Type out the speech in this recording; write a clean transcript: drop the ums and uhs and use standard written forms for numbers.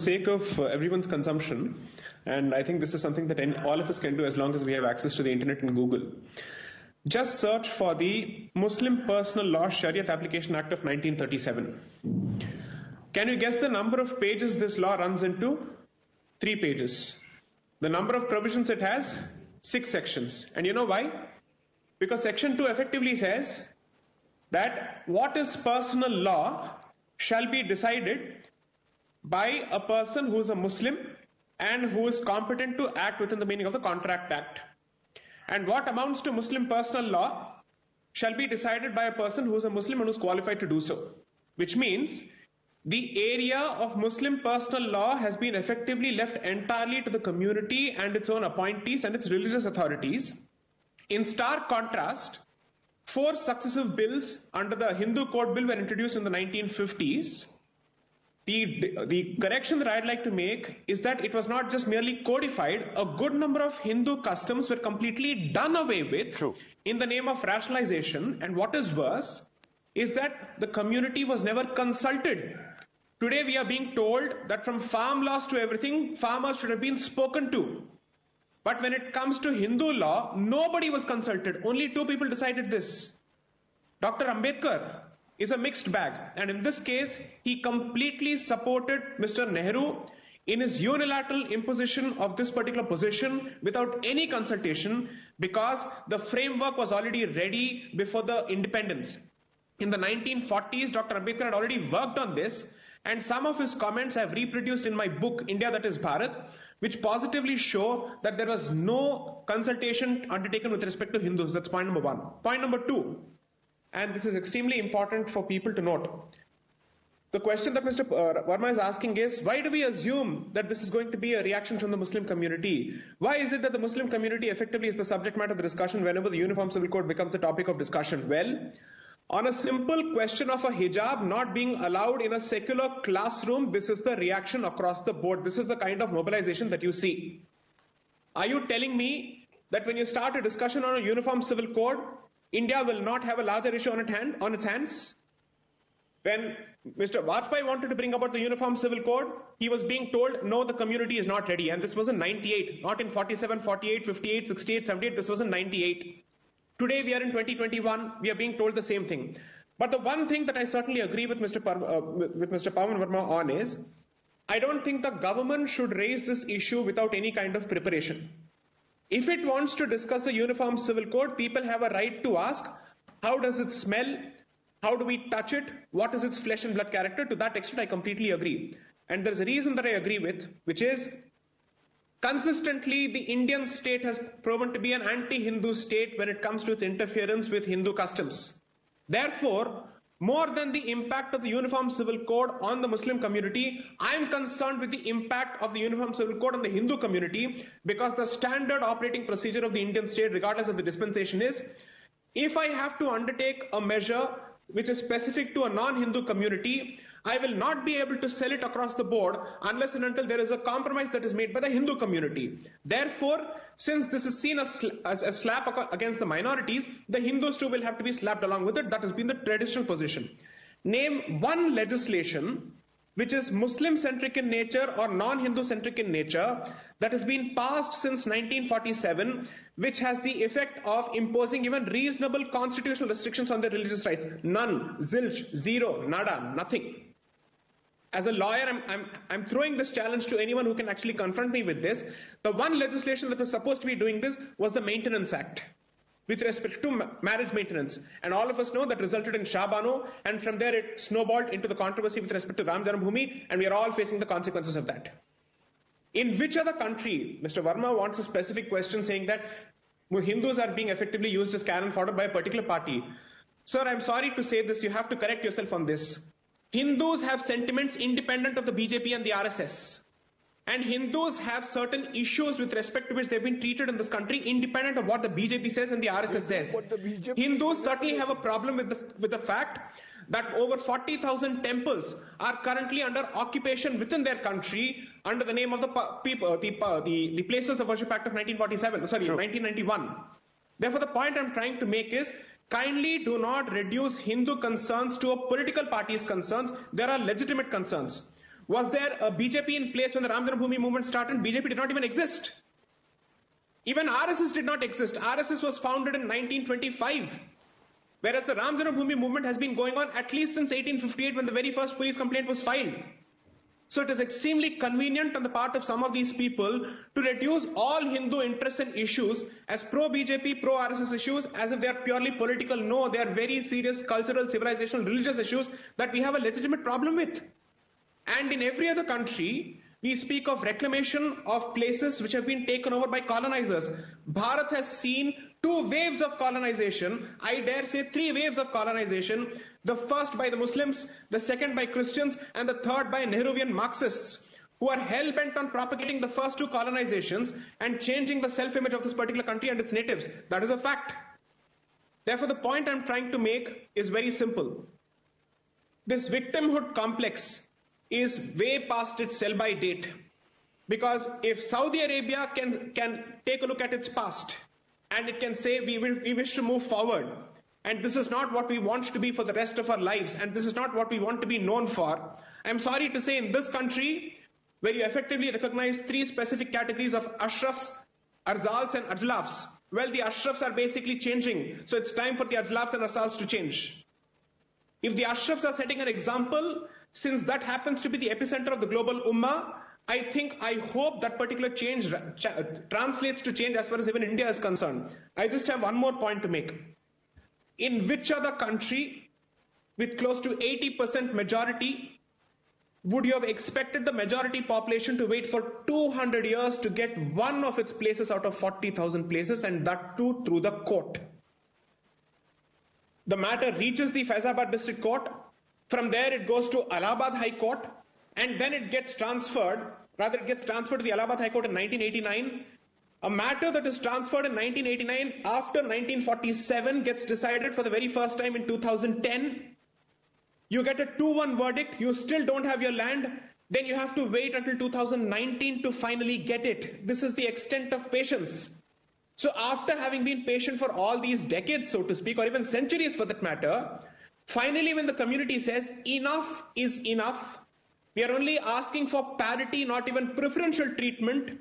sake of everyone's consumption, and I think this is something that all of us can do as long as we have access to the internet and Google. Just search for the Muslim Personal Law Shariat Application Act of 1937. Can you guess the number of pages this law runs into? 3 pages. The number of provisions it has? 6 sections. And you know why? Because section 2 effectively says that what is personal law shall be decided by a person who is a Muslim and who is competent to act within the meaning of the Contract Act. And what amounts to Muslim personal law shall be decided by a person who is a Muslim and who is qualified to do so. Which means the area of Muslim personal law has been effectively left entirely to the community and its own appointees and its religious authorities. In stark contrast, 4 successive bills under the Hindu Code Bill were introduced in the 1950s. The correction that I'd like to make is that it was not just merely codified. A good number of Hindu customs were completely done away with. True. In the name of rationalization. And what is worse is that the community was never consulted. Today we are being told that from farm laws to everything, farmers should have been spoken to. But when it comes to Hindu law, nobody was consulted. Only 2 people decided this. Dr. Ambedkar is a mixed bag, and in this case he completely supported Mr. Nehru in his unilateral imposition of this particular position without any consultation, because the framework was already ready before the independence. In the 1940s, Dr. Ambedkar had already worked on this, and some of his comments I have reproduced in my book India That Is Bharat, which positively show that there was no consultation undertaken with respect to Hindus. That's point number 1. Point number 2, and this is extremely important for people to note. The question that Mr. Verma is asking is, why do we assume that this is going to be a reaction from the Muslim community? Why is it that the Muslim community effectively is the subject matter of the discussion whenever the Uniform Civil Code becomes the topic of discussion? Well, on a simple question of a hijab not being allowed in a secular classroom, this is the reaction across the board. This is the kind of mobilization that you see. Are you telling me that when you start a discussion on a Uniform Civil Code, India will not have a larger issue on its hands? When Mr. Vajpayee wanted to bring about the Uniform Civil Code, he was being told, no, the community is not ready. And this was in 98, not in 47, 48, 58, 68, 78. This was in 98. Today we are in 2021. We are being told the same thing. But the one thing that I certainly agree with Mr. Pawan Verma on is, I don't think the government should raise this issue without any kind of preparation. If it wants to discuss the Uniform Civil Code, people have a right to ask, how does it smell? How do we touch it? What is its flesh and blood character? To that extent, I completely agree. And there's a reason that I agree with, which is consistently the Indian state has proven to be an anti-Hindu state when it comes to its interference with Hindu customs. Therefore, more than the impact of the Uniform Civil Code on the Muslim community, I am concerned with the impact of the Uniform Civil Code on the Hindu community, because the standard operating procedure of the Indian state, regardless of the dispensation, is if I have to undertake a measure which is specific to a non-Hindu community, I will not be able to sell it across the board unless and until there is a compromise that is made by the Hindu community. Therefore, since this is seen as a slap against the minorities, the Hindus too will have to be slapped along with it. That has been the traditional position. Name one legislation which is Muslim-centric in nature or non-Hindu-centric in nature that has been passed since 1947, which has the effect of imposing even reasonable constitutional restrictions on their religious rights. None, zilch, zero, nada, nothing. As a lawyer, I'm throwing this challenge to anyone who can actually confront me with this. The one legislation that was supposed to be doing this was the Maintenance Act with respect to marriage maintenance. And all of us know that resulted in Shah Bano, and from there it snowballed into the controversy with respect to Ram Janmabhoomi, and we are all facing the consequences of that. In which other country, Mr. Verma wants a specific question saying that Hindus are being effectively used as cannon fodder by a particular party. Sir, I'm sorry to say this, you have to correct yourself on this. Hindus have sentiments independent of the BJP and the RSS. And Hindus have certain issues with respect to which they've been treated in this country independent of what the BJP says and the RSS says. Hindus certainly have a problem with the fact that over 40,000 temples are currently under occupation within their country under the name of the Places of Worship Act of 1991. Therefore, the point I'm trying to make is, kindly do not reduce Hindu concerns to a political party's concerns. There are legitimate concerns. Was there a BJP in place when the Ram Janmabhoomi movement started? BJP did not even exist. Even RSS did not exist. RSS was founded in 1925. Whereas the Ram Janmabhoomi movement has been going on at least since 1858 when the very first police complaint was filed. So it is extremely convenient on the part of some of these people to reduce all Hindu interests and issues as pro-BJP, pro-RSS issues as if they are purely political. No, they are very serious cultural, civilizational, religious issues that we have a legitimate problem with. And in every other country, we speak of reclamation of places which have been taken over by colonizers. Bharat has seen 2 waves of colonization, I dare say 3 waves of colonization. The first by the Muslims, the second by Christians, and the third by Nehruvian Marxists, who are hell-bent on propagating the first 2 colonizations and changing the self-image of this particular country and its natives. That is a fact. Therefore, the point I'm trying to make is very simple. This victimhood complex is way past its sell-by date. Because if Saudi Arabia can take a look at its past and it can say we wish to move forward, and this is not what we want to be for the rest of our lives, and this is not what we want to be known for, I'm sorry to say in this country, where you effectively recognize 3 specific categories of Ashrafs, Arzals and Ajlafs, well, the Ashrafs are basically changing, so it's time for the Ajlafs and Arzals to change. If the Ashrafs are setting an example, since that happens to be the epicenter of the global ummah, I hope that particular change translates to change as far as even India is concerned. I just have one more point to make. In which other country with close to 80% majority would you have expected the majority population to wait for 200 years to get one of its places out of 40,000 places, and that too through the court? The matter reaches the Faizabad District Court. From there it goes to Allahabad High Court, and then it gets transferred to the Allahabad High Court in 1989. A matter that is transferred in 1989 after 1947 gets decided for the very first time in 2010. You get a 2-1 verdict, you still don't have your land, then you have to wait until 2019 to finally get it. This is the extent of patience. So after having been patient for all these decades, so to speak, or even centuries for that matter, finally when the community says enough is enough, we are only asking for parity, not even preferential treatment,